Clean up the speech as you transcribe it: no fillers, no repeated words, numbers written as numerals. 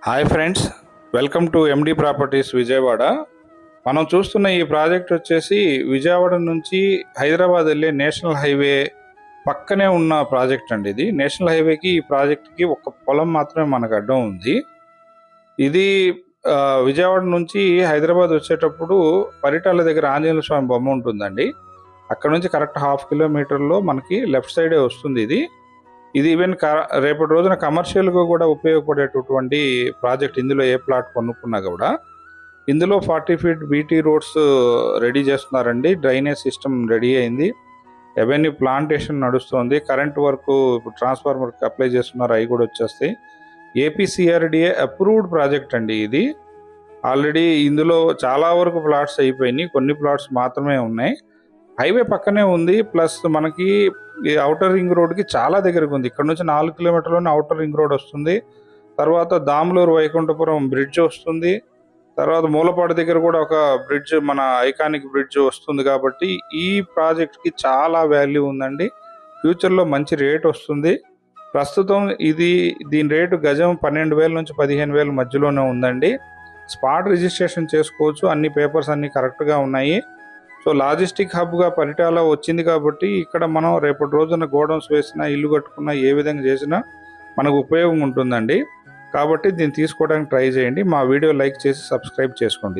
Hi friends, welcome to MD properties Vijayawada. మనం చూస్తున్న ఈ ప్రాజెక్ట్ వచ్చేసి విజయవాడ నుంచి హైదరాబాద్ వెళ్ళే నేషనల్ హైవే పక్కనే ఉన్న ప్రాజెక్ట్ అండి. ఇది నేషనల్ హైవేకి ఈ ప్రాజెక్ట్కి ఒక పొలం మాత్రమే మనకు అడ్డం ఉంది. ఇది విజయవాడ నుంచి హైదరాబాద్ వచ్చేటప్పుడు పరిటాల దగ్గర ఆంజనేయ స్వామి బొమ్మ ఉంటుందండి. అక్కడ నుంచి కరెక్ట్ 1/2 కిలోమీటర్లో మనకి లెఫ్ట్ సైడే వస్తుంది. ఇది ఈవెన్ రేపటి రోజున కమర్షియల్గా కూడా ఉపయోగపడేటటువంటి ప్రాజెక్ట్. ఇందులో ఏ ప్లాట్ కొనుక్కున్నా కూడా ఇందులో 40 ఫీట్ బీటీ రోడ్స్ రెడీ చేస్తున్నారండి. డ్రైనేజ్ సిస్టమ్ రెడీ అయింది. ఎవెన్యూ ప్లాంటేషన్ నడుస్తుంది. కరెంట్ వర్క్ ట్రాన్స్ఫార్మర్కి అప్లై చేస్తున్నారు, అవి కూడా వచ్చేస్తాయి. ఏపీసీఆర్డీఏ అప్రూవ్డ్ ప్రాజెక్ట్ అండి ఇది. ఆల్రెడీ ఇందులో చాలా వరకు ప్లాట్స్ అయిపోయినాయి, కొన్ని ప్లాట్స్ మాత్రమే ఉన్నాయి. హైవే పక్కనే ఉంది, ప్లస్ మనకి ఈ అవుటర్ రింగ్ రోడ్కి చాలా దగ్గరకు ఉంది. ఇక్కడ నుంచి 4 కిలోమీటర్లోనే అవుటర్ రింగ్ రోడ్ వస్తుంది. తర్వాత దాములూరు వైకుంఠపురం బ్రిడ్జ్ వస్తుంది. తర్వాత మూలపాడు దగ్గర కూడా ఒక బ్రిడ్జ్, మన ఐకానిక్ బ్రిడ్జ్ వస్తుంది. కాబట్టి ఈ ప్రాజెక్ట్కి చాలా వాల్యూ ఉందండి. ఫ్యూచర్లో మంచి రేట్ వస్తుంది. ప్రస్తుతం దీని రేటు గజం 12,000 నుంచి 15,000 మధ్యలోనే ఉందండి. స్పాట్ రిజిస్ట్రేషన్ చేసుకోవచ్చు, అన్ని పేపర్స్ అన్నీ కరెక్ట్గా ఉన్నాయి. సో లాజిస్టిక్ హబ్గా పరిటాల వచ్చింది కాబట్టి ఇక్కడ మనం రేపటి రోజున గోడౌన్స్ వేసినా, ఇల్లు కట్టుకున్నా, ఏ విధంగా చేసినా మనకు ఉపయోగం ఉంటుందండి. కాబట్టి దీన్ని తీసుకోవడానికి ట్రై చేయండి. మా వీడియో లైక్ చేసి సబ్స్క్రైబ్ చేసుకోండి.